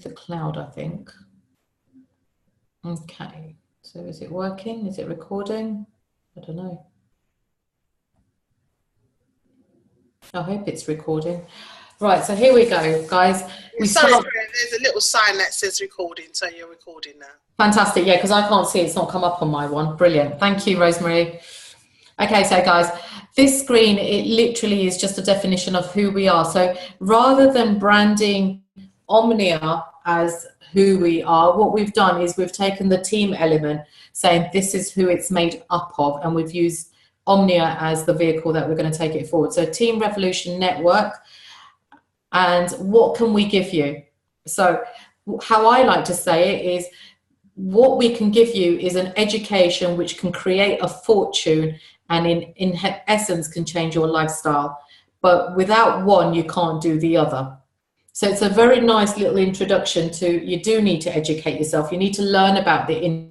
the cloud, I think. Okay, so is it working? Is it recording? I don't know. I hope it's recording. Right, so here we go, guys. There's a little sign that says recording, so you're recording now. Fantastic, yeah, because I can't see, it's not come up on my one. Brilliant, thank you, Rosemary. Okay, so guys, this screen, it literally is just a definition of who we are. So rather than branding Omnia as who we are, what we've done is we've taken the team element, saying this is who it's made up of, and we've used Omnia as the vehicle that we're going to take it forward. So Team Revolution Network, and what can we give you? So how I like to say it is, what we can give you is an education which can create a fortune and in essence can change your lifestyle. But without one, you can't do the other. So it's a very nice little introduction to, you do need to educate yourself. You need to learn about the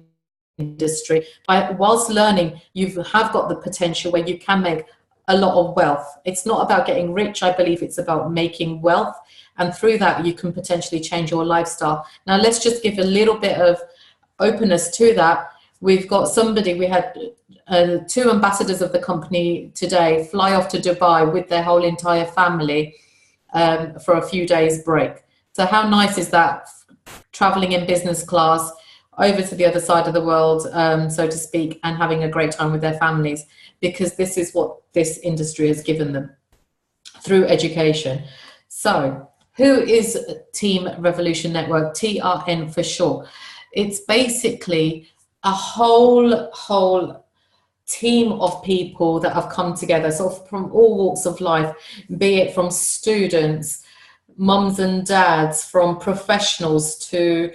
industry. Whilst learning, you have got the potential where you can make a lot of wealth. It's not about getting rich. I believe it's about making wealth. And through that, you can potentially change your lifestyle. Now, let's just give a little bit of openness to that. We've got somebody, we had 2 ambassadors of the company today fly off to Dubai with their whole entire family for a few days break. So how nice is that, traveling in business class over to the other side of the world, so to speak, and having a great time with their families, because this is what this industry has given them through education. So who is Team Revolution Network? TRN for short. It's basically a whole team of people that have come together, so from all walks of life, be it from students, mums and dads, from professionals to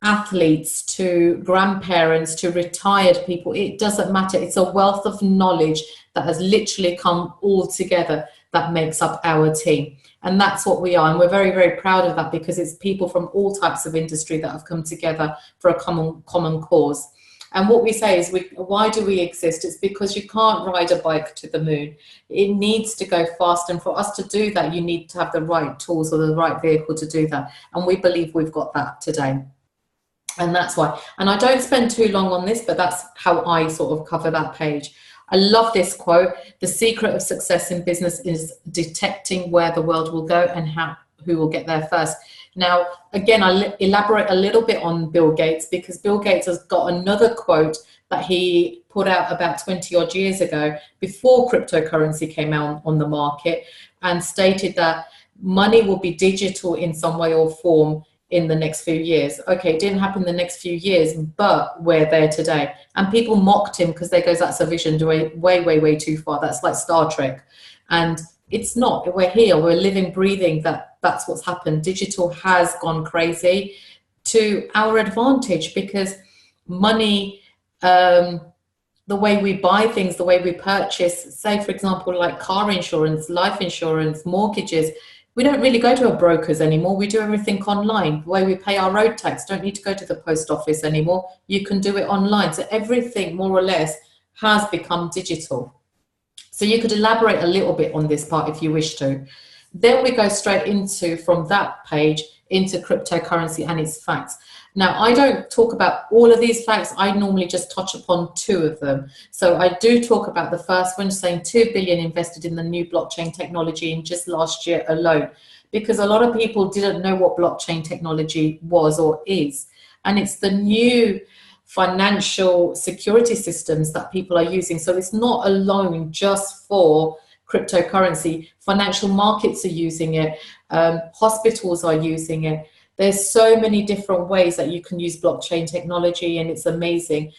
athletes, to grandparents, to retired people. It doesn't matter. It's a wealth of knowledge that has literally come all together that makes up our team. And that's what we are. And we're very, very proud of that, because it's people from all types of industry that have come together for a common cause. And what we say is, why do we exist? It's because you can't ride a bike to the moon. It needs to go fast. And for us to do that, you need to have the right tools or the right vehicle to do that. And we believe we've got that today. And that's why. And I don't spend too long on this, but that's how I sort of cover that page. I love this quote. The secret of success in business is detecting where the world will go and who will get there first. Now, again, I'll elaborate a little bit on Bill Gates, because Bill Gates has got another quote that he put out about 20 odd years ago, before cryptocurrency came out on the market, and stated that money will be digital in some way or form in the next few years. Okay, it didn't happen in the next few years, but we're there today. And people mocked him because they go, that's a vision way too far. That's like Star Trek. And it's not. We're here, we're living, breathing, that's what's happened. Digital has gone crazy to our advantage, because money, the way we buy things, the way we purchase, say for example, like car insurance, life insurance, mortgages, we don't really go to our brokers anymore. We do everything online. The way we pay our road tax, don't need to go to the post office anymore. You can do it online. So everything more or less has become digital. So you could elaborate a little bit on this part if you wish to. Then we go straight into, from that page, into cryptocurrency and its facts. Now, I don't talk about all of these facts. I normally just touch upon 2 of them. So I do talk about the first one, saying 2 billion invested in the new blockchain technology in just last year alone, because a lot of people didn't know what blockchain technology was or is. And it's the new financial security systems that people are using. So it's not alone just for cryptocurrency. Financial markets are using it. Hospitals are using it. There's so many different ways that you can use blockchain technology, and it's amazing.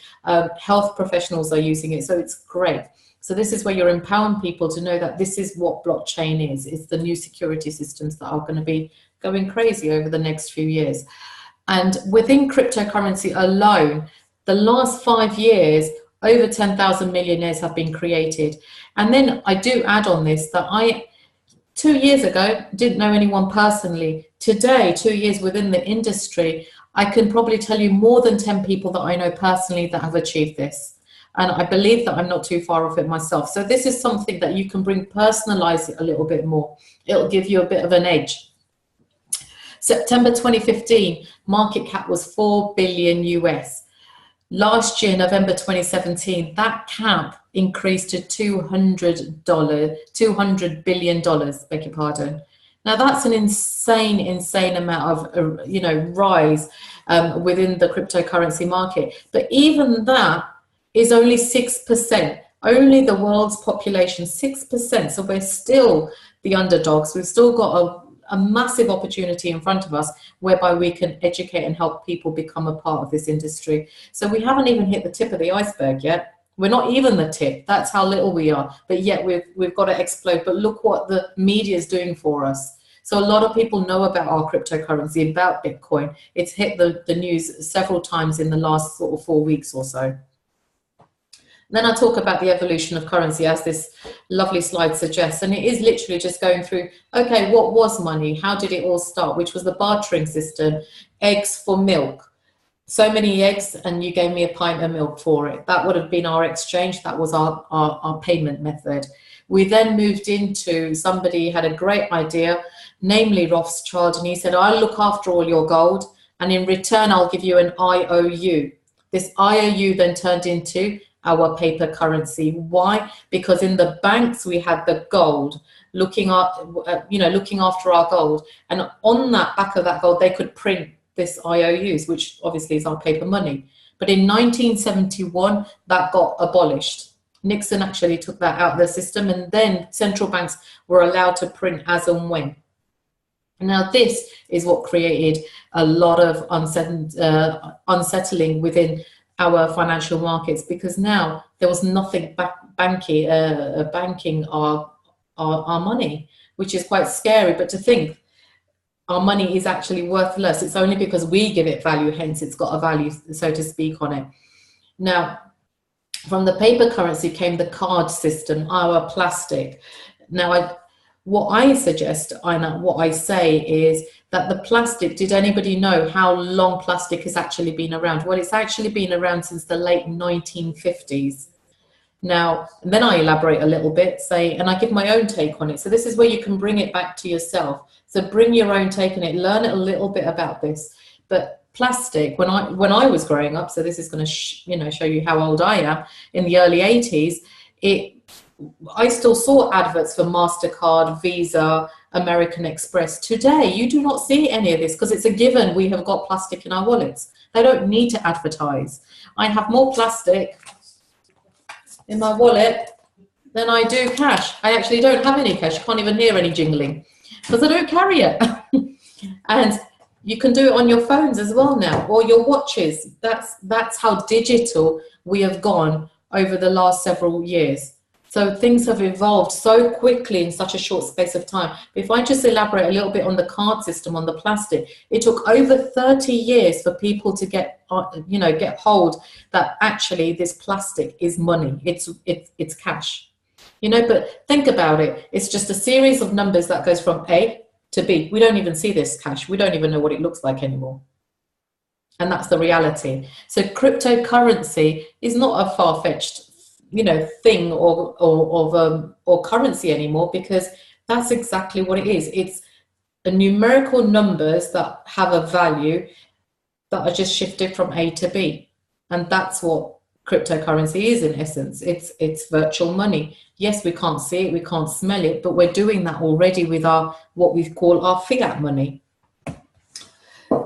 Health professionals are using it, so it's great. So this is where you're empowering people to know that this is what blockchain is. It's the new security systems that are going to be going crazy over the next few years. And within cryptocurrency alone, the last 5 years, over 10,000 millionaires have been created. And then I do add on this that 2 years ago, didn't know anyone personally. Today, 2 years within the industry, I can probably tell you more than 10 people that I know personally that have achieved this. And I believe that I'm not too far off it myself. So this is something that you can personalize it a little bit more. It'll give you a bit of an edge. September 2015, market cap was 4 billion US. Last year, November 2017, that cap increased to $200 billion, beg your pardon. Now that's an insane amount of, rise within the cryptocurrency market. But even that is only 6%, only the world's population, 6%. So we're still the underdogs. We've still got a massive opportunity in front of us whereby we can educate and help people become a part of this industry. So we haven't even hit the tip of the iceberg yet. We're not even the tip. That's how little we are. But yet we've got to explode. But look what the media is doing for us. So a lot of people know about our cryptocurrency, about Bitcoin. It's hit the news several times in the last sort of 4 weeks or so. Then I talk about the evolution of currency, as this lovely slide suggests. And it is literally just going through, okay, what was money? How did it all start? Which was the bartering system, eggs for milk. So many eggs, and you gave me a pint of milk for it. That would have been our exchange. That was our payment method. We then moved into, somebody had a great idea, namely Rothschild, and he said, I'll look after all your gold, and in return, I'll give you an IOU. This IOU then turned into our paper currency. Why? Because in the banks we had the gold, looking after our gold, and on that back of that gold they could print this IOUs, which obviously is our paper money. But in 1971 that got abolished. Nixon actually took that out of the system, and then central banks were allowed to print as and when. Now this is what created a lot of unsettling within our financial markets, because now there was nothing banking our money, which is quite scary. But to think our money is actually worthless, it's only because we give it value, hence it's got a value, so to speak, on it. Now from the paper currency came the card system, our plastic. Now what I suggest, what I say is that the plastic, did anybody know how long plastic has actually been around? Well, it's actually been around since the late 1950s. Now, then I elaborate a little bit, and I give my own take on it. So this is where you can bring it back to yourself. So bring your own take on it, learn a little bit about this. But plastic, when I was growing up, so this is going to show you how old I am, in the early 80s, I still saw adverts for MasterCard, Visa, American Express. Today, you do not see any of this because it's a given. We have got plastic in our wallets. They don't need to advertise. I have more plastic in my wallet than I do cash. I actually don't have any cash. You can't even hear any jingling because I don't carry it. And you can do it on your phones as well now, or your watches. That's how digital we have gone over the last several years. So things have evolved so quickly in such a short space of time. If I just elaborate a little bit on the card system, on the plastic, it took over 30 years for people to get hold that actually this plastic is money. It's cash. But think about it. It's just a series of numbers that goes from A to B. We don't even see this cash. We don't even know what it looks like anymore. And that's the reality. So cryptocurrency is not a far-fetched thing or currency anymore, because that's exactly what it is. It's a numerical numbers that have a value that are just shifted from A to B, and that's what cryptocurrency is in essence. It's virtual money. Yes, we can't see it, we can't smell it, but we're doing that already with what we call our fiat money.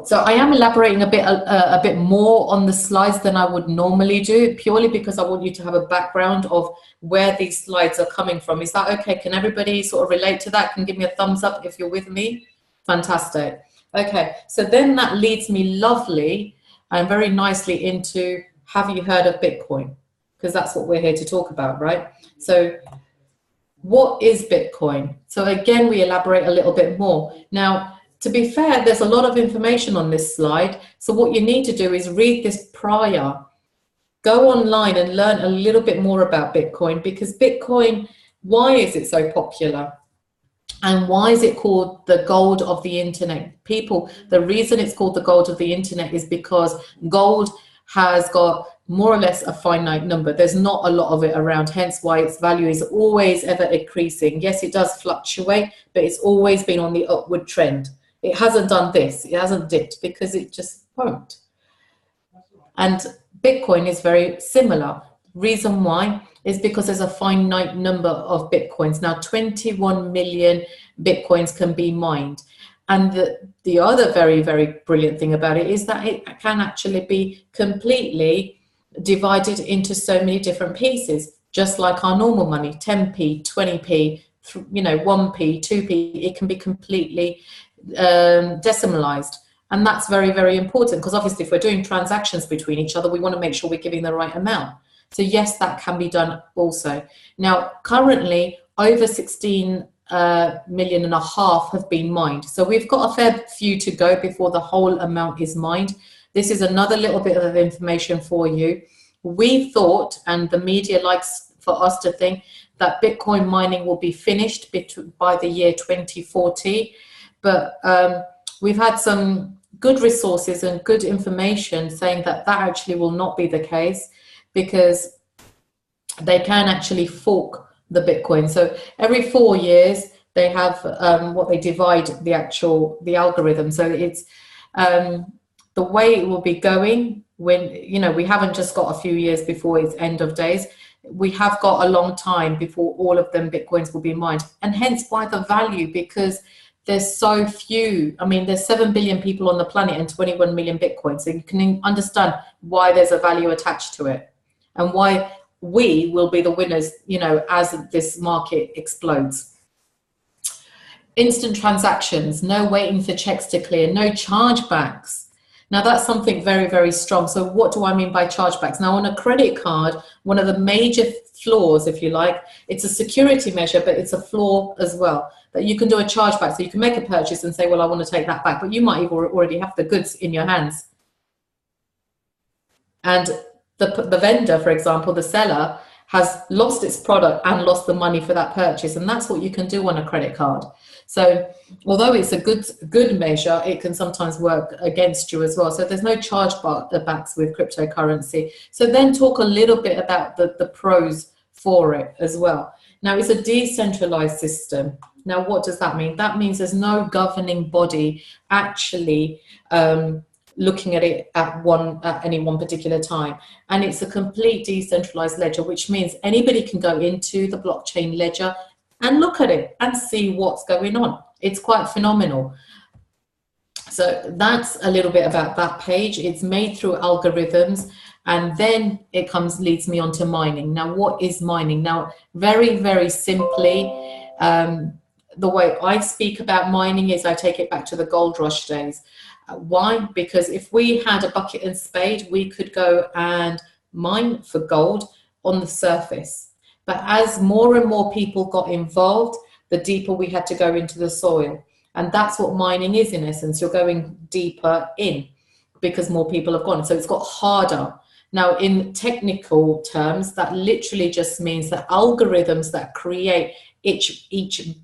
So I am elaborating a bit more on the slides than I would normally do, purely because I want you to have a background of where these slides are coming from. Is that okay? Can everybody sort of relate to that? Can give me a thumbs up if you're with me? Fantastic. Okay, so then that leads me lovely and very nicely into, have you heard of Bitcoin? Because that's what we're here to talk about, right? So what is Bitcoin? So again, we elaborate a little bit more. Now, to be fair, there's a lot of information on this slide. So what you need to do is read this prior. Go online and learn a little bit more about Bitcoin, because Bitcoin, why is it so popular? And why is it called the gold of the internet? People, the reason it's called the gold of the internet is because gold has got more or less a finite number. There's not a lot of it around, hence why its value is always ever increasing. Yes, it does fluctuate, but it's always been on the upward trend. It hasn't done this, it hasn't dipped, because it just won't. And Bitcoin is very similar. Reason why is because there's a finite number of Bitcoins. Now, 21 million Bitcoins can be mined. And the other very, very brilliant thing about it is that it can actually be completely divided into so many different pieces, just like our normal money, 10p, 20p, 1p, 2p. It can be completely decimalized. And that's very, very important, because obviously if we're doing transactions between each other, we want to make sure we're giving the right amount. So yes, that can be done also. Now, currently, over 16 million and a half have been mined. So we've got a fair few to go before the whole amount is mined. This is another little bit of information for you. We thought, and the media likes for us to think, that Bitcoin mining will be finished by the year 2040. But we've had some good resources and good information saying that that actually will not be the case, because they can actually fork the Bitcoin. So every 4 years they have what they divide the algorithm. So it's the way it will be going when, we haven't just got a few years before it's end of days. We have got a long time before all of them Bitcoins will be mined, and hence why the value, because there's so few. I mean, there's 7 billion people on the planet and 21 million Bitcoins. So you can understand why there's a value attached to it, and why we will be the winners, as this market explodes. Instant transactions, no waiting for checks to clear, no chargebacks. Now that's something very, very strong. So what do I mean by chargebacks? Now, on a credit card, one of the major flaws, if you like, it's a security measure, but it's a flaw as well, that you can do a chargeback. So you can make a purchase and say, well, I want to take that back, but you might even already have the goods in your hands. And the vendor, for example, the seller, has lost its product and lost the money for that purchase. And that's what you can do on a credit card. So although it's a good measure, it can sometimes work against you as well. So there's no chargebacks with cryptocurrency. So then talk a little bit about the pros for it as well. Now, it's a decentralized system. Now, what does that mean? That means there's no governing body actually looking at it at any one particular time. And it's a complete decentralized ledger, which means anybody can go into the blockchain ledger and look at it and see what's going on. It's quite phenomenal. So that's a little bit about that page. It's made through algorithms, and then it leads me on to mining. Now, what is mining? Now, very, very simply, the way I speak about mining is I take it back to the gold rush days. Why? Because if we had a bucket and spade, we could go and mine for gold on the surface. But as more and more people got involved, the deeper we had to go into the soil. And that's what mining is, in essence. You're going deeper in because more people have gone. So it's got harder. Now, in technical terms, that literally just means that algorithms that create each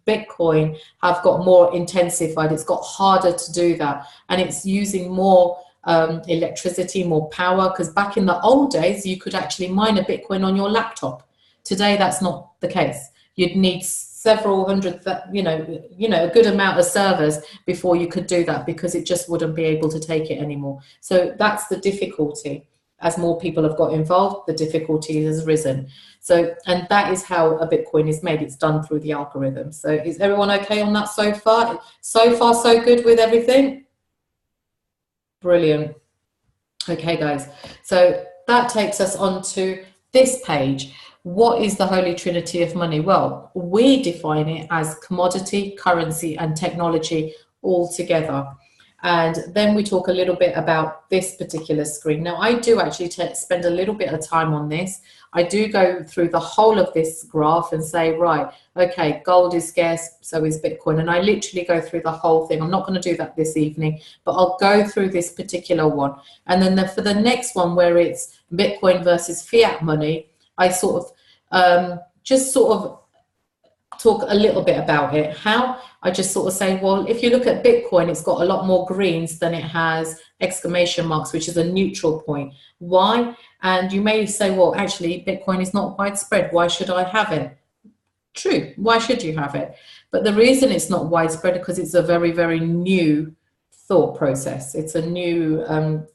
Bitcoin have got more intensified. It's got harder to do that. And it's using more electricity, more power, because back in the old days, you could actually mine a Bitcoin on your laptop. Today, that's not the case. You'd need several hundred, a good amount of servers before you could do that, because it just wouldn't be able to take it anymore. So that's the difficulty. As more people have got involved, the difficulty has risen. So, and that is how a Bitcoin is made. It's done through the algorithm. So is everyone okay on that so far? So far, so good with everything? Brilliant. Okay, guys. So that takes us on to this page. What is the Holy Trinity of money? Well, we define it as commodity, currency, and technology all together. And then we talk a little bit about this particular screen. Now, I do actually spend a little bit of time on this. I do go through the whole of this graph and say, right, okay, gold is scarce, so is Bitcoin. And I literally go through the whole thing. I'm not going to do that this evening, but I'll go through this particular one. And then for the next one, where it's Bitcoin versus fiat money, I sort of just talk a little bit about it. How? I just sort of say, well, if you look at Bitcoin, it's got a lot more greens than it has exclamation marks, which is a neutral point. Why? And you may say, well, actually, Bitcoin is not widespread. Why should I have it? True. Why should you have it? But the reason it's not widespread because it's a very, very new thought process. It's a new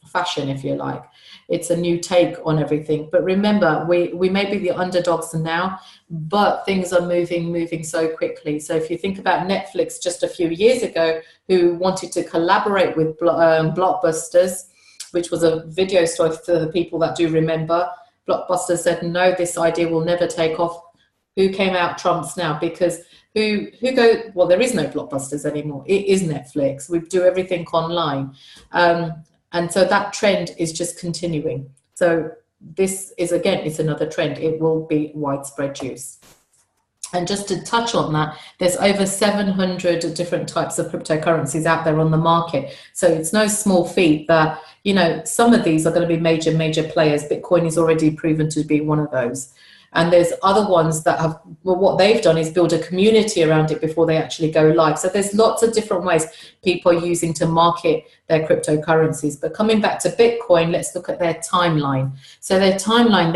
fashion, if you like. It's a new take on everything. But remember, we may be the underdogs now, but things are moving so quickly. So if you think about Netflix just a few years ago, who wanted to collaborate with Blockbusters, which was a video store for the people that do remember, Blockbuster said, no, this idea will never take off. Who came out trumps now? Because well, there is no Blockbusters anymore. It is Netflix. We do everything online. And so that trend is just continuing. So this is, again, it's another trend. It will be widespread use. And just to touch on that, there's over 700 different types of cryptocurrencies out there on the market. So it's no small feat that, you know, some of these are going to be major players. Bitcoin is already proven to be one of those. And there's other ones that have, well, what they've done is build a community around it before they actually go live. So there's lots of different ways people are using to market their cryptocurrencies. But coming back to Bitcoin, let's look at their timeline. So their timeline,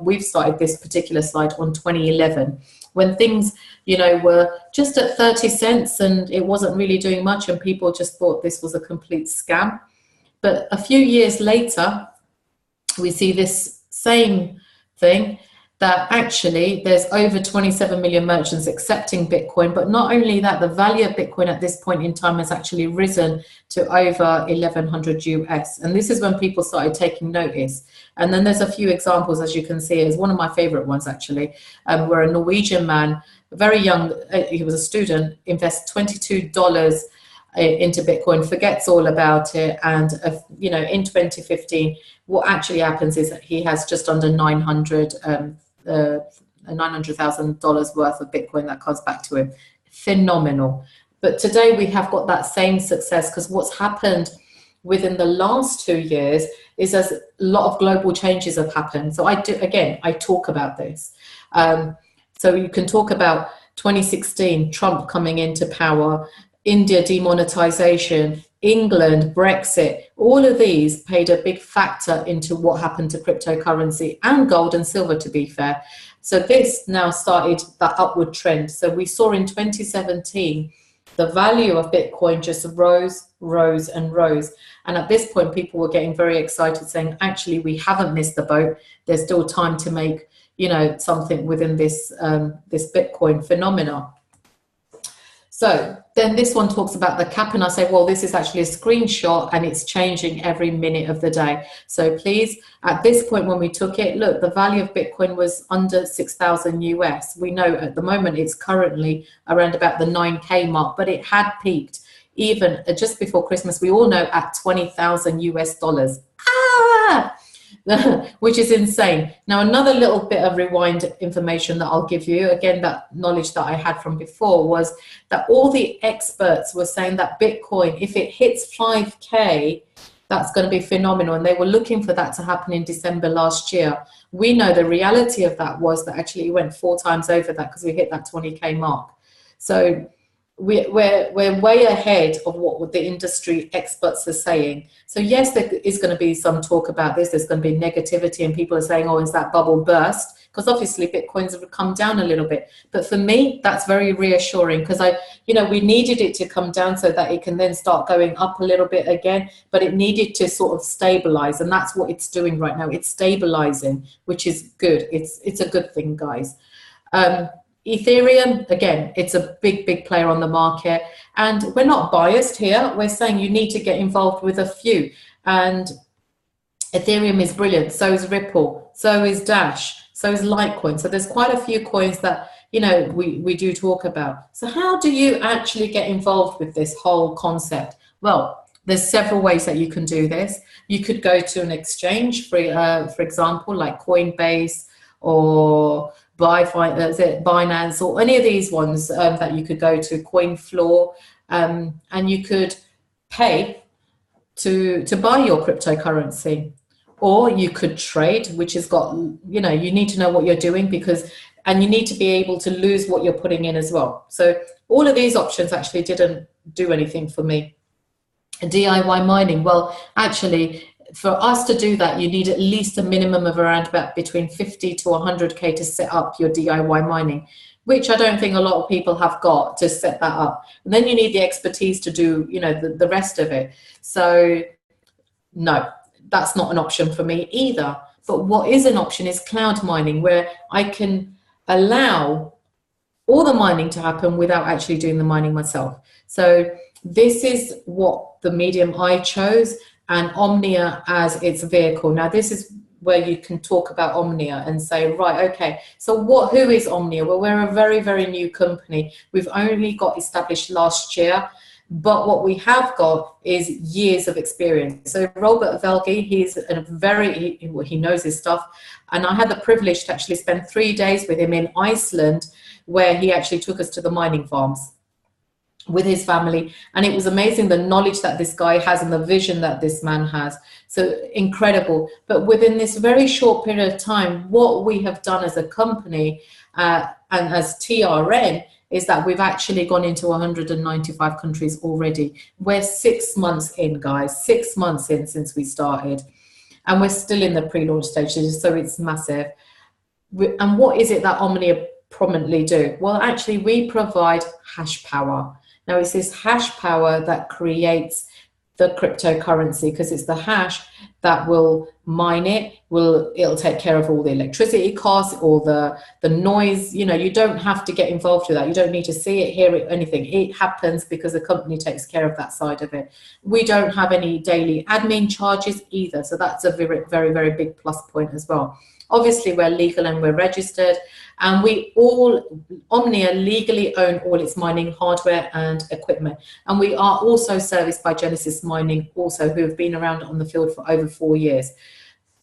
we've started this particular slide on 2011, when things, you know, were just at 30 cents and it wasn't really doing much and people just thought this was a complete scam. But a few years later, we see this same thing, that actually there's over 27 million merchants accepting Bitcoin. But not only that, the value of Bitcoin at this point in time has actually risen to over 1,100 US. And this is when people started taking notice. And then there's a few examples, as you can see, is one of my favorite ones actually, where a Norwegian man, very young, he was a student, invests $22 into Bitcoin, forgets all about it, and you know, in 2015, what actually happens is that he has just under $900,000 worth of Bitcoin that comes back to him. Phenomenal. But today we have got that same success, because what's happened within the last 2 years is as a lot of global changes have happened. So I talk about this. So you can talk about 2016, Trump coming into power, India demonetization, England, Brexit, all of these played a big factor into what happened to cryptocurrency and gold and silver, to be fair. So this now started that upward trend. So we saw in 2017, the value of Bitcoin just rose. And at this point, people were getting very excited, saying, actually, we haven't missed the boat. There's still time to make, you know, something within this, this Bitcoin phenomena. So then this one talks about the cap, and I say, well, this is actually a screenshot and it's changing every minute of the day. So please, at this point when we took it, look, the value of Bitcoin was under 6,000 US. We know at the moment it's currently around about the 9K mark, but it had peaked even just before Christmas. We all know at 20,000 US dollars. Which is insane. Now, another little bit of rewind information that I'll give you, again, that knowledge that I had from before, was that all the experts were saying that Bitcoin, if it hits 5K, that's going to be phenomenal. And they were looking for that to happen in December last year. We know the reality of that was that actually it went 4 times over that, because we hit that 20K mark. So we're way ahead of what the industry experts are saying. So yes, there is going to be some talk about this. There's going to be negativity, and people are saying, oh, is that bubble burst? Because obviously Bitcoins have come down a little bit. But for me, that's very reassuring, because we needed it to come down so that it can then start going up a little bit again. But it needed to sort of stabilize, and that's what it's doing right now. It's stabilizing, which is good. It's a good thing, guys. Ethereum, again, it's a big player on the market, and we're not biased here. We're saying you need to get involved with a few, and Ethereum is brilliant. So is Ripple, so is Dash, so is Litecoin. So there's quite a few coins that, you know, we do talk about. So how do you actually get involved with this whole concept? Well, there's several ways that you can do this. You could go to an exchange, for example, like Coinbase or Binance, or any of these ones that you could go to, CoinFloor, and you could pay to buy your cryptocurrency. Or you could trade, which has got, you know, you need to know what you're doing, and you need to be able to lose what you're putting in as well. So all of these options actually didn't do anything for me. DIY mining, well, actually, for us to do that, you need at least a minimum of around about between 50 to 100K to set up your DIY mining. which I don't think a lot of people have got to set that up. And then you need the expertise to do, you know, the rest of it. So no, that's not an option for me either. But what is an option is cloud mining, where I can allow all the mining to happen without actually doing the mining myself. So this is what the medium I chose, and Omnia as its vehicle. Now this is where you can talk about Omnia and say, right, okay, so who is Omnia? Well, we're a very, very new company. We've only got established last year, but what we have got is years of experience. So Robert Velge, he's he knows his stuff. And I had the privilege to actually spend 3 days with him in Iceland, where he actually took us to the mining farms with his family. And it was amazing the knowledge that this guy has and the vision that this man has. So incredible. But within this very short period of time, what we have done as a company and as TRN is that we've actually gone into 195 countries already. We're 6 months in, guys, 6 months in since we started. And we're still in the pre-launch stages, so it's massive. And what is it that Omnia prominently do? Well, actually, we provide hash power. Now, it's this hash power that creates the cryptocurrency, because it's the hash that will mine it. It'll take care of all the electricity costs, all the noise. You know, you don't have to get involved with that. You don't need to see it, hear it, anything. It happens because the company takes care of that side of it. We don't have any daily admin charges either, so that's a very, very, very big plus point as well. Obviously, we're legal and we're registered, and Omnia legally own all its mining hardware and equipment. And we are also serviced by Genesis Mining, also, who have been around on the field for over 4 years.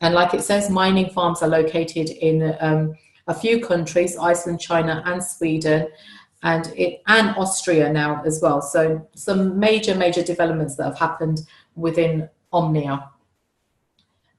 And like it says, mining farms are located in a few countries, Iceland, China, and Sweden, and Austria now as well. So some major, major developments that have happened within Omnia.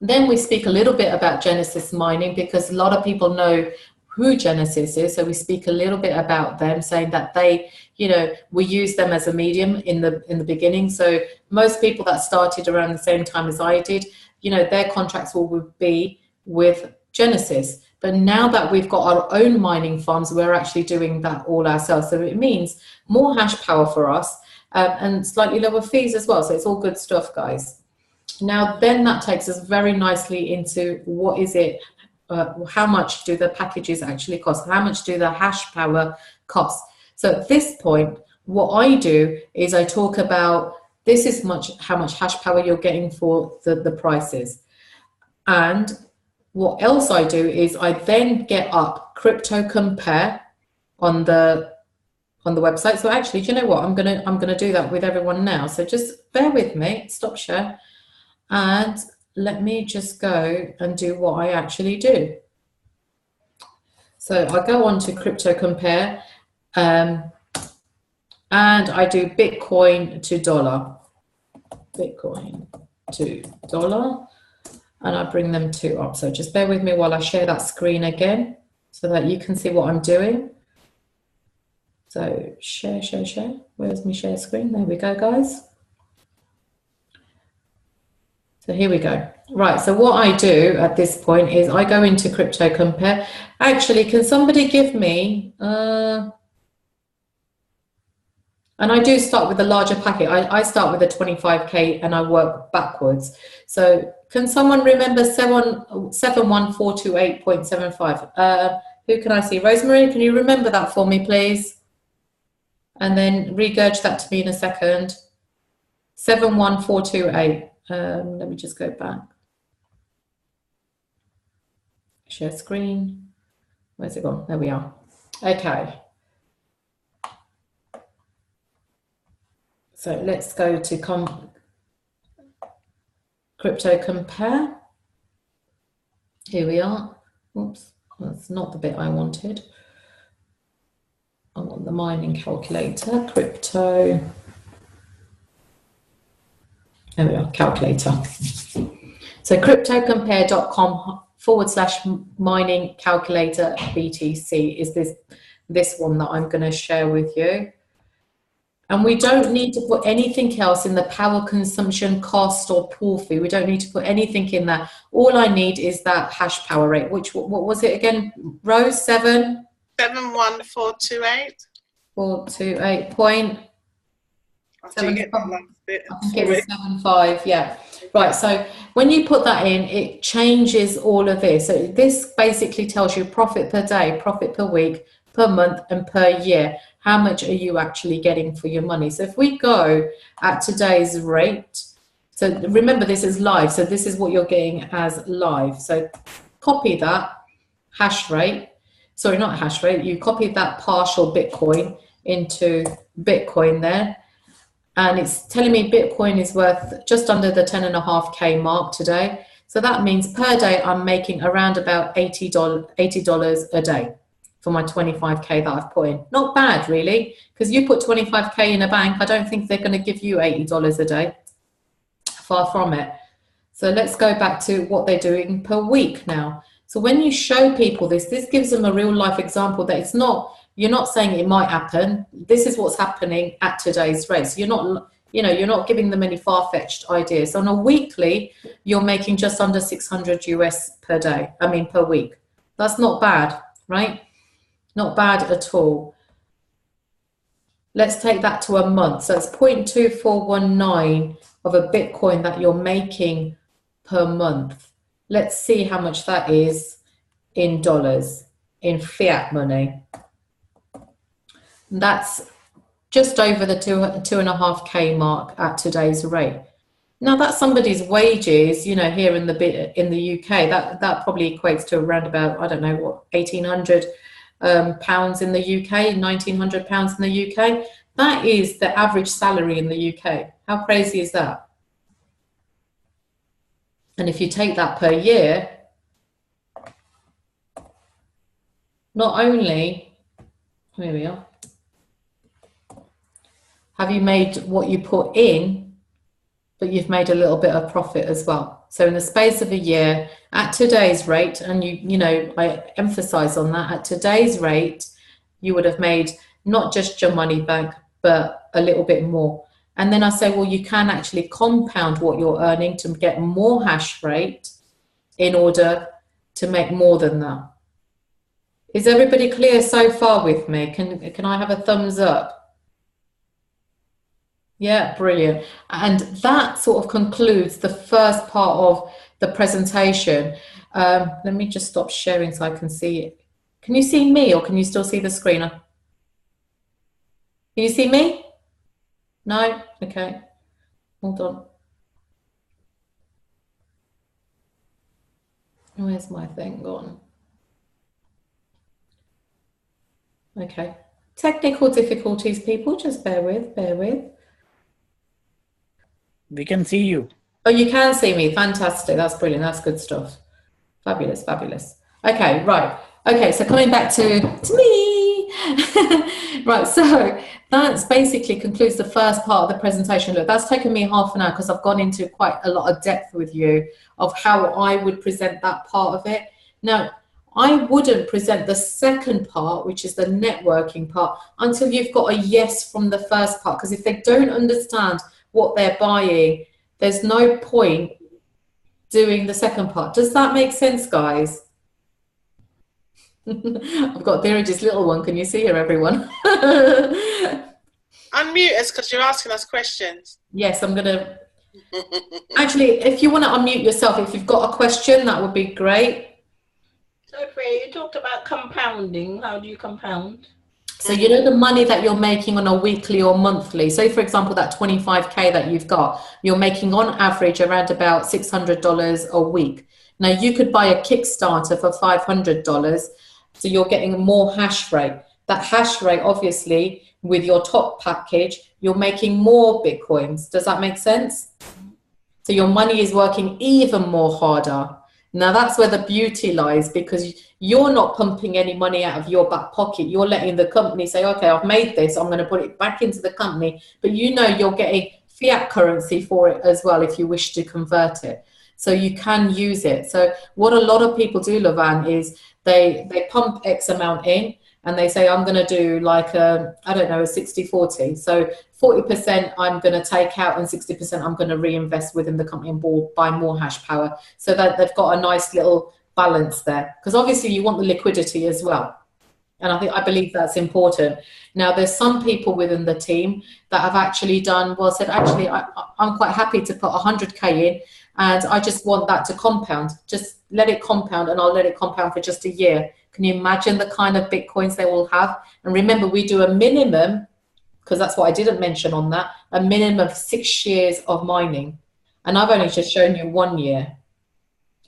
Then we speak a little bit about Genesis Mining, because a lot of people know who Genesis is. So we speak a little bit about them, saying that they, you know, we use them as a medium in the beginning. So most people that started around the same time as I did, you know, their contracts would be with Genesis. But now that we've got our own mining farms, we're actually doing that all ourselves. So it means more hash power for us and slightly lower fees as well. So it's all good stuff, guys. Now, then that takes us very nicely into what is it, how much do the packages actually cost? How much do the hash power cost? So at this point, what I do is I talk about this is how much hash power you're getting for the prices. And what else I do is I then get up Crypto Compare on the website. So actually, do you know what? I'm gonna do that with everyone now. So just bear with me, stop share. And let me just go and do what I actually do. So I go on to Crypto Compare and I do Bitcoin to dollar. Bitcoin to dollar. And I bring them two up. So just bear with me while I share that screen again so that you can see what I'm doing. So share. Where's my share screen? There we go, guys. So here we go. Right, so what I do at this point is I go into Crypto Compare. Actually, can somebody give me, and I do start with the larger packet. I start with a 25K and I work backwards. So can someone remember 71428.75? Who can I see? Rosemary, can you remember that for me, please? And then regurge that to me in a second. 71428. Let me just go back. Share screen. Where's it gone? There we are. Okay. So let's go to Crypto Compare. Here we are. Oops, that's not the bit I wanted. I want the mining calculator. Crypto. There we are, calculator. So cryptocompare.com/mining calculator BTC is this one that I'm going to share with you. And we don't need to put anything else in the power consumption cost or pool fee. We don't need to put anything in there. All I need is that hash power rate, which, what was it again, Rose? 7? 71428. 428 point. I do get that last bit. I think it was 75, yeah. Right, so when you put that in, it changes all of this. So this basically tells you profit per day, profit per week, per month, and per year. How much are you actually getting for your money? So if we go at today's rate, so remember this is live, so this is what you're getting as live. So copy that hash rate, sorry, not hash rate, you copied that partial Bitcoin into Bitcoin there. And it's telling me Bitcoin is worth just under the 10.5K mark today. So that means per day I'm making around about $80 a day for my 25K that I've put in. Not bad, really, because you put 25K in a bank, I don't think they're going to give you $80 a day. Far from it. So let's go back to what they're doing per week now. So when you show people this, this gives them a real life example that it's not, you're not saying it might happen. This is what's happening at today's rate. So you're not, you're not giving them any far-fetched ideas. On a weekly, you're making just under 600 US per day. I mean, per week. That's not bad, right? Not bad at all. Let's take that to a month. So it's 0.2419 of a Bitcoin that you're making per month. Let's see how much that is in dollars, in fiat money. That's just over the 2.5K mark at today's rate. Now that's somebody's wages, here in the UK. That probably equates to around about, I don't know what, 1,800 pounds in the UK, 1,900 pounds in the UK. That is the average salary in the UK. How crazy is that? And if you take that per year, not only, here we are, have you made what you put in, but you've made a little bit of profit as well. So in the space of a year, at today's rate, and I emphasize on that, at today's rate, you would have made not just your money back, but a little bit more. And then I say, well, you can actually compound what you're earning to get more hash rate in order to make more than that. Is everybody clear so far with me? Can I have a thumbs up? Yeah, brilliant. And that sort of concludes the first part of the presentation. Let me just stop sharing so I can see it. Can you see me, or can you still see the screen? Can you see me? No? Okay. Hold on. Where's my thing gone? Okay. Technical difficulties, people. Just bear with, bear with. We can see you. Oh, you can see me. Fantastic. That's brilliant. That's good stuff. Fabulous, fabulous. Okay, right. Okay, so coming back to me. Right, so that's basically concludes the first part of the presentation. Look, that's taken me half an hour because I've gone into quite a lot of depth with you of how I would present that part of it. Now, I wouldn't present the second part, which is the networking part, until you've got a yes from the first part, because if they don't understand what they're buying, there's no point doing the second part. Does that make sense, guys? I've got Dirige's little one. Can you see her, everyone? Unmute us because you're asking us questions. Yes, I'm going to. Actually, if you want to unmute yourself, if you've got a question, that would be great. So, Freya, you talked about compounding. How do you compound? So you know the money that you're making on a weekly or monthly. So for example, that 25K that you've got, you're making on average around about $600 a week. Now you could buy a Kickstarter for $500. So you're getting more hash rate. That hash rate, obviously, with your top package, you're making more Bitcoins. Does that make sense? So your money is working even more harder. Now that's where the beauty lies, because you're not pumping any money out of your back pocket. You're letting the company say, okay, I've made this, I'm going to put it back into the company. But you know you're getting fiat currency for it as well if you wish to convert it. So you can use it. So what a lot of people do, Levan, is they pump X amount in and they say, I'm going to do like a, I don't know, a 60-40. So 40% I'm going to take out and 60% I'm going to reinvest within the company and buy more hash power, so that they've got a nice little balance there. Because obviously you want the liquidity as well. And I believe that's important. Now, there's some people within the team that have actually done, well, said, actually, I'm quite happy to put 100K in, and I just want that to compound. Just let it compound, and I'll let it compound for just a year. Can you imagine the kind of Bitcoins they will have? And remember, we do a minimum, because that's what I didn't mention on that, a minimum of 6 years of mining. And I've only just shown you 1 year.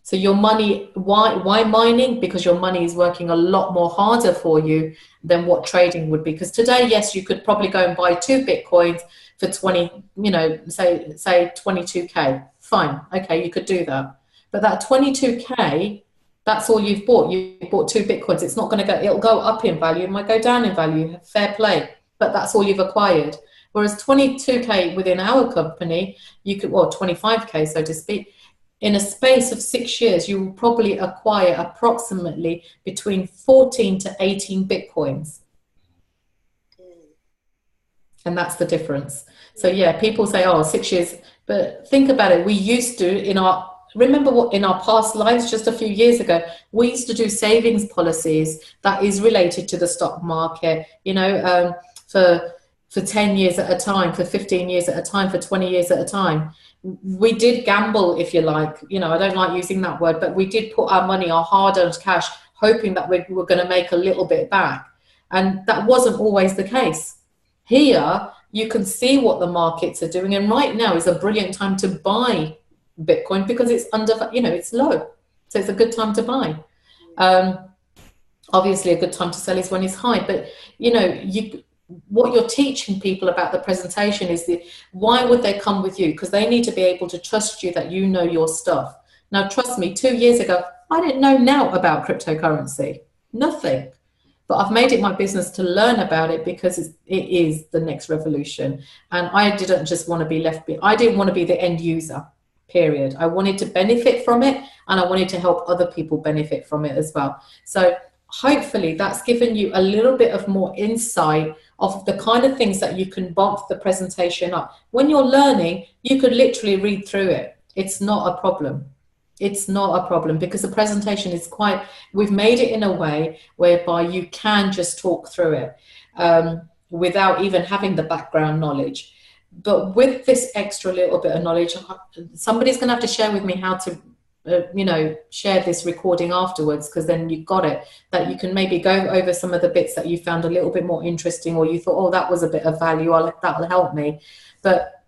So your money, why mining? Because your money is working a lot more harder for you than what trading would be. Because today, yes, you could probably go and buy 2 Bitcoins for 20, you know, say 22K. Fine, okay, you could do that. But that 22K, that's all you've bought. You bought 2 Bitcoins. It's not going to go, it'll go up in value, it might go down in value, fair play. But that's all you've acquired. Whereas 22K within our company, you could, well, 25K, so to speak, in a space of 6 years, you will probably acquire approximately between 14 to 18 Bitcoins. And that's the difference. So yeah, people say, oh, 6 years, but think about it. We used to, remember what in our past lives, just a few years ago, we used to do savings policies that is related to the stock market, for 10 years at a time, for 15 years at a time, for 20 years at a time. We did gamble, if you like, I don't like using that word, but we did put our money, our hard-earned cash, hoping that we were going to make a little bit back. And that wasn't always the case. Here, you can see what the markets are doing. And right now is a brilliant time to buy Bitcoin because it's it's low. So it's a good time to buy. Obviously, a good time to sell is when it's high. But, what you're teaching people about the presentation is why would they come with you? Because they need to be able to trust you that you know your stuff. Now, trust me, 2 years ago, I didn't know now about cryptocurrency, nothing. But I've made it my business to learn about it because it is the next revolution. And I didn't just want to be left behind. I didn't want to be the end user, period. I wanted to benefit from it, and I wanted to help other people benefit from it as well. So hopefully that's given you a little bit of more insight of the kind of things that you can bump the presentation up. When you're learning, you could literally read through it. It's not a problem. It's not a problem because the presentation is we've made it in a way whereby you can just talk through it without even having the background knowledge. But with this extra little bit of knowledge, somebody's going to have to share with me how to share this recording afterwards, because then you've got it, that you can maybe go over some of the bits that you found a little bit more interesting, or you thought, oh, that was a bit of value, that will help me. But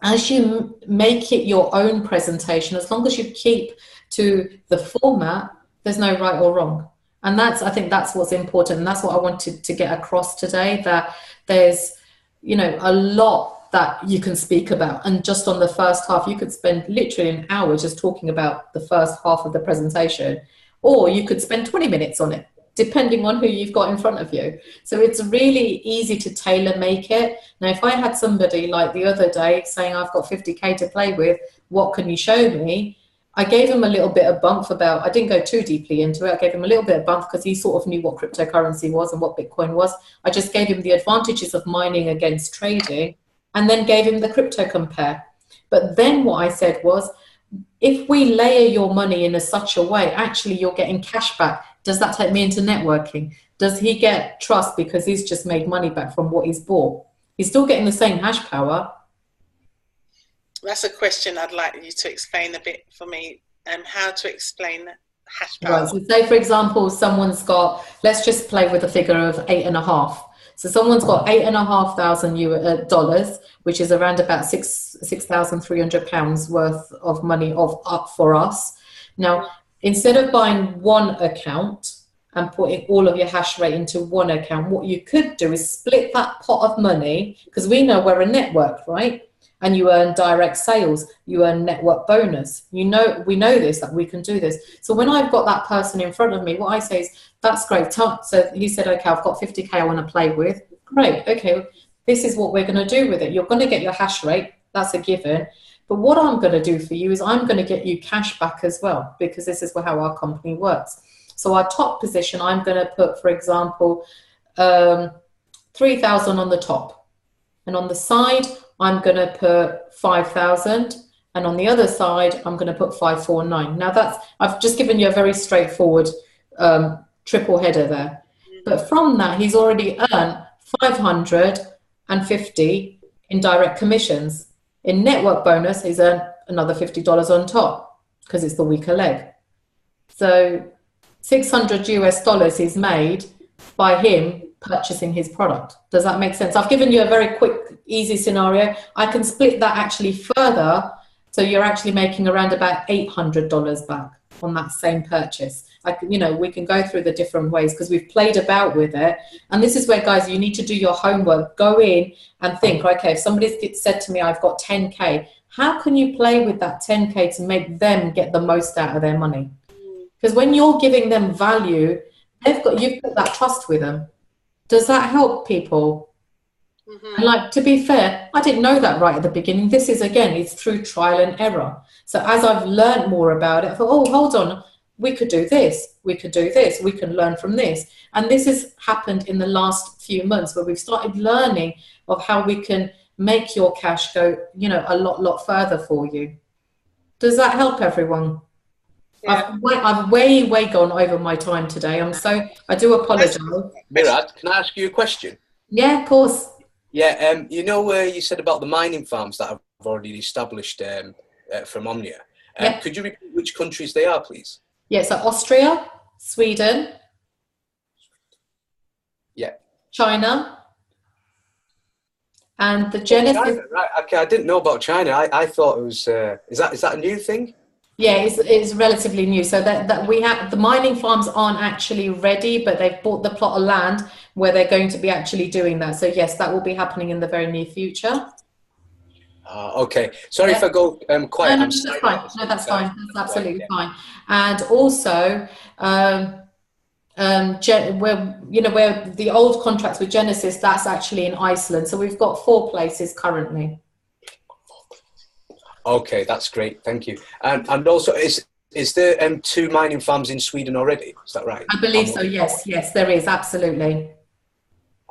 as you make it your own presentation, as long as you keep to the format, there's no right or wrong. And I think that's what's important. And that's what I wanted to get across today, that there's, a lot that you can speak about. And just on the first half, you could spend literally an hour just talking about the first half of the presentation, or you could spend 20 minutes on it, depending on who you've got in front of you. So it's really easy to tailor make it. Now, if I had somebody like the other day saying, I've got 50K to play with, what can you show me? I gave him a little bit of bump I didn't go too deeply into it. I gave him a little bit of bump because he sort of knew what cryptocurrency was and what Bitcoin was. I just gave him the advantages of mining against trading, and then gave him the crypto compare. But then what I said was, if we layer your money in such a way, actually you're getting cash back. Does that take me into networking? Does he get trust because he's just made money back from what he's bought? He's still getting the same hash power. That's a question I'd like you to explain a bit for me. How to explain hash power. Right, so say, for example, someone's got, let's just play with a figure of 8.5. So someone's got $8,500, which is around about £6,300 worth of money up for us. Now, instead of buying one account and putting all of your hash rate into one account, what you could do is split that pot of money, because we know we're a network, right? And you earn direct sales, you earn network bonus. We know this, that we can do this. So when I've got that person in front of me, what I say is, that's great. So he said, okay, I've got 50K I want to play with. Great, okay, this is what we're going to do with it. You're going to get your hash rate, that's a given. But what I'm going to do for you is I'm going to get you cash back as well, because this is how our company works. So our top position, I'm going to put, for example, 3,000 on the top. And on the side, I'm going to put 5,000. And on the other side, I'm going to put 549. Now I've just given you a very straightforward triple header there. But from that, he's already earned 550 in direct commissions. In network bonus, he's earned another $50 on top because it's the weaker leg. So 600 US dollars is made by him purchasing his product. Does that make sense? I've given you a very quick, easy scenario. I can split that actually further. So you're actually making around about $800 back on that same purchase. You know, we can go through the different ways because we've played about with it. And this is where, guys, you need to do your homework. Go in and think, okay, if somebody's said to me, I've got 10K, how can you play with that 10K to make them get the most out of their money? Because when you're giving them value, you've got that trust with them. Does that help people? Mm-hmm. And like, to be fair, I didn't know that right at the beginning. This is, again, it's through trial and error. So as I've learned more about it, I thought, oh, hold on, we could do this, we could do this, we can learn from this. And this has happened in the last few months where we've started learning of how we can make your cash go, you know, a lot further for you. Does that help everyone? Yeah. I've way gone over my time today. I do apologise. Mirad, can I ask you a question? Yeah, of course. Yeah, you know where you said about the mining farms that have already established from Omnia. Yeah. Could you repeat which countries they are, please? Yeah, so Austria, Sweden, yeah, China, and the Genesis. China, right? Okay, I didn't know about China. I thought it was. Is that a new thing? Yeah, it's relatively new. So that we have, the mining farms aren't actually ready, but they've bought the plot of land where they're going to be actually doing that. So yes, that will be happening in the very near future. Okay. Sorry if I go quiet. No, that's fine. No, that's fine. That's absolutely fine. And also, where the old contracts with Genesis, that's actually in Iceland. So we've got 4 places currently. Okay, that's great. Thank you. And also, is there 2 mining farms in Sweden already? Is that right? I believe so. Yes, there is, absolutely.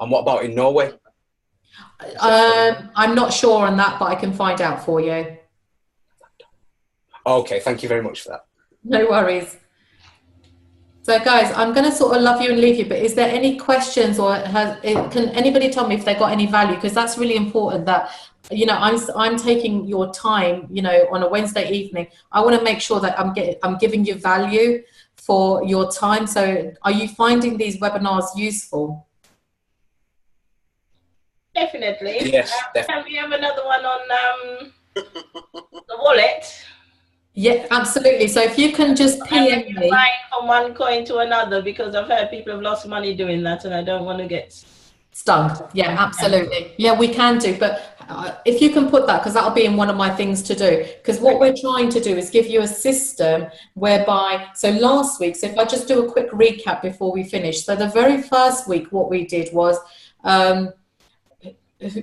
And what about in Norway? I'm not sure on that, but I can find out for you. Okay, thank you very much for that. No worries. So guys, I'm going to sort of love you and leave you, but is there any questions, or can anybody tell me if they got any value? Because that's really important, that, you know, I'm taking your time, you know, on a Wednesday evening. I want to make sure that I'm giving you value for your time. So are you finding these webinars useful? Definitely. Yes, definitely. Can we have another one on the wallet? Yeah, absolutely. So if you can just PM me. Buying from one coin to another, because I've heard people have lost money doing that, and I don't want to get stung. Yeah, absolutely. Yeah, we can do. But if you can put that, because that'll be in one of my things to do. Because what we're trying to do is give you a system whereby, so last week, so if I just do a quick recap before we finish. So the very first week, what we did was,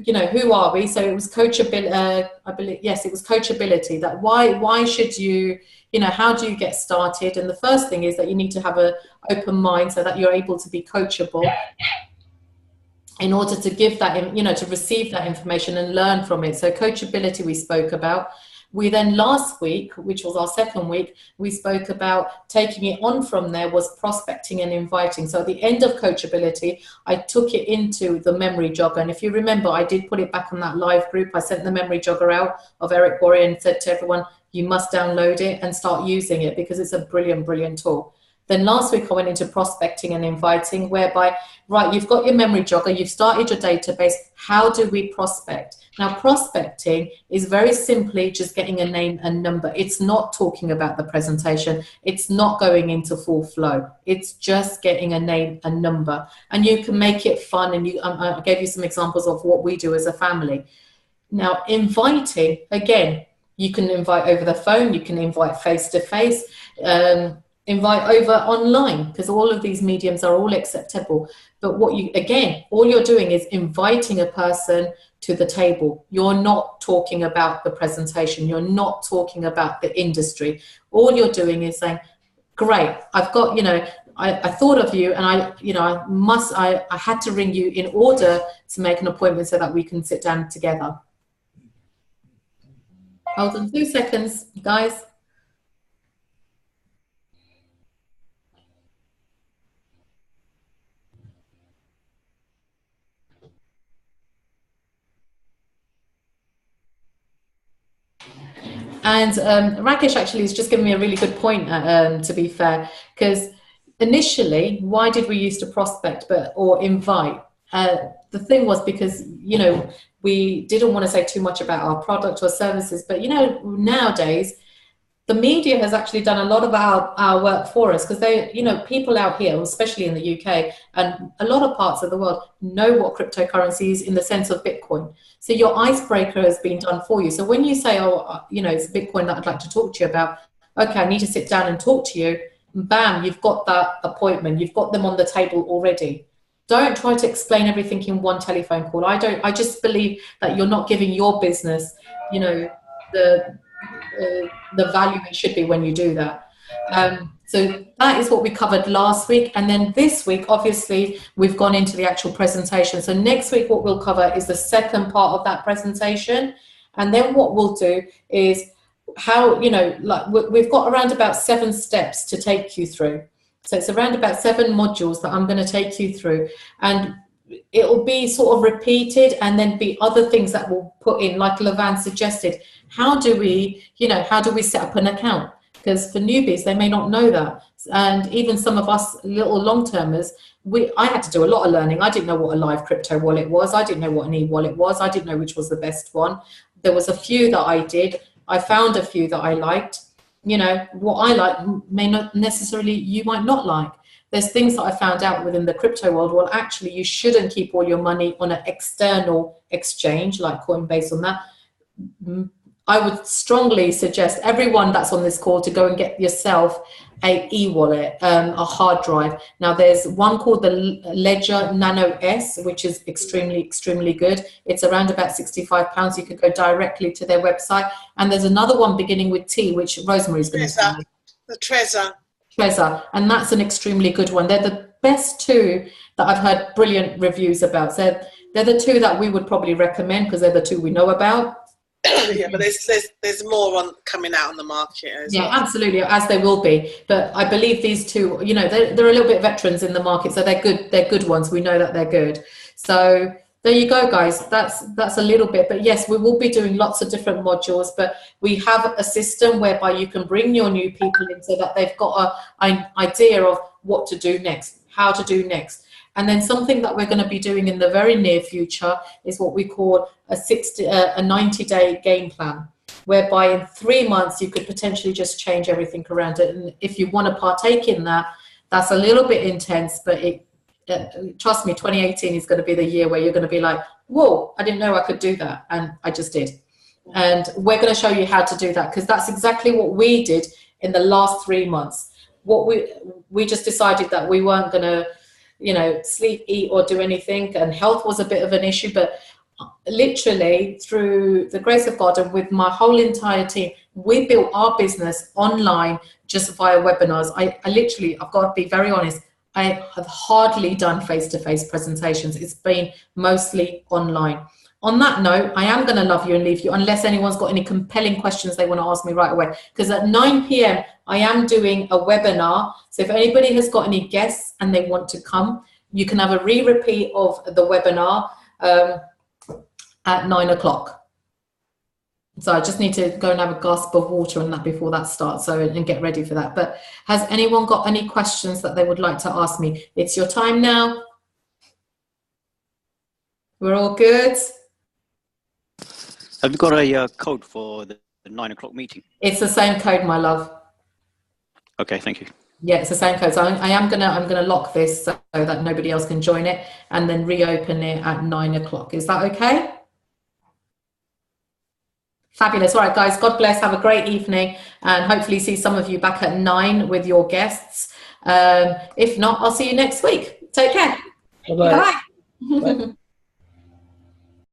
you know, who are we? So it was coachability. I believe, yes, it was coachability. That why should you, you know, how do you get started? And the first thing is that you need to have an open mind so that you're able to be coachable in order to give that, you know, to receive that information and learn from it. So coachability we spoke about. We then last week, which was our second week, we spoke about taking it on from there was prospecting and inviting. So at the end of coachability, I took it into the memory jogger. And if you remember, I did put it back on that live group. I sent the memory jogger out of Eric Warrior and said to everyone, you must download it and start using it because it's a brilliant, brilliant tool. Then last week I went into prospecting and inviting, whereby, right, you've got your memory jogger, you've started your database. How do we prospect? Now, prospecting is very simply just getting a name and number. It's not talking about the presentation. It's not going into full flow. It's just getting a name and number. And you can make it fun. And I gave you some examples of what we do as a family. Now, inviting, again, you can invite over the phone. You can invite face-to-face. Invite over online, because all of these mediums are all acceptable. But what you, again, all you're doing is inviting a person to the table. You're not talking about the presentation. You're not talking about the industry. All you're doing is saying, great, I've got, you know, I thought of you, and I had to ring you in order to make an appointment so that we can sit down together. Hold on 2 seconds, guys. And Rakesh actually has just given me a really good point, to be fair, because initially, why did we used to prospect or invite? The thing was because, you know, we didn't want to say too much about our product or services, but, you know, nowadays, the media has actually done a lot of our work for us, because they, you know, people out here, especially in the UK and a lot of parts of the world, know what cryptocurrency is in the sense of Bitcoin. So your icebreaker has been done for you. So when you say, oh, you know, it's Bitcoin that I'd like to talk to you about, okay, I need to sit down and talk to you, bam, you've got that appointment, you've got them on the table already. Don't try to explain everything in one telephone call. I just believe that you're not giving your business, you know, the value it should be when you do that. So that is what we covered last week. And then this week, obviously, we've gone into the actual presentation. So next week, what we'll cover is the second part of that presentation. And then what we'll do is how, you know, like we've got around about 7 steps to take you through. So it's around about 7 modules that I'm going to take you through. And it'll be sort of repeated, and then be other things that we'll put in, like Levan suggested. How do we, you know, how do we set up an account? Because for newbies, they may not know that. And even some of us little long-termers, I had to do a lot of learning. I didn't know what a live crypto wallet was. I didn't know what an e-wallet was. I didn't know which was the best one. There was a few that I did. I found a few that I liked. You know, what I like may not necessarily, you might not like. There's things that I found out within the crypto world. Well, actually, you shouldn't keep all your money on an external exchange like Coinbase on that. I would strongly suggest everyone that's on this call to go and get yourself a e-wallet, a hard drive. Now, there's one called the Ledger Nano S, which is extremely good. It's around about £65. You could go directly to their website. And there's another one beginning with T, which Rosemary's going to say. The Trezor. And that's an extremely good one. They're the best 2 that I've heard brilliant reviews about. So they're the 2 that we would probably recommend, because they're the 2 we know about. Yeah, but there's more coming out on the market as well. Absolutely, as there will be. But I believe these 2, you know, they're a little bit veterans in the market, so they're good. They're good ones. We know that they're good. So there you go, guys. That's a little bit. But yes, we will be doing lots of different modules. But we have a system whereby you can bring your new people in, so that they've got an idea of what to do next, how to do next. And then something that we're going to be doing in the very near future is what we call a 90-day game plan, whereby in 3 months you could potentially just change everything around it. And if you want to partake in that, that's a little bit intense, but trust me, 2018 is going to be the year where you're going to be like, whoa, I didn't know I could do that, and I just did. And we're going to show you how to do that, because that's exactly what we did in the last 3 months. What we just decided that we weren't going to, you know, sleep, eat, or do anything, and health was a bit of an issue. But literally, through the grace of God and with my whole entire team, we built our business online just via webinars. I've got to be very honest, I have hardly done face-to-face presentations. It's been mostly online. On that note, I am going to love you and leave you, unless anyone's got any compelling questions they want to ask me right away. Because at 9 p.m, I am doing a webinar. So if anybody has got any guests and they want to come, you can have a re-repeat of the webinar at 9 o'clock. So I just need to go and have a gasp of water on that before that starts, and get ready for that. But has anyone got any questions that they would like to ask me? It's your time now. We're all good? Have you got a code for the 9 o'clock meeting? It's the same code, my love. Okay, thank you. Yeah, it's the same code. So I'm gonna lock this so that nobody else can join it, and then reopen it at 9 o'clock. Is that okay? Fabulous. All right, guys, God bless. Have a great evening, and hopefully see some of you back at 9 with your guests. If not, I'll see you next week. Take care. Bye-bye. Bye.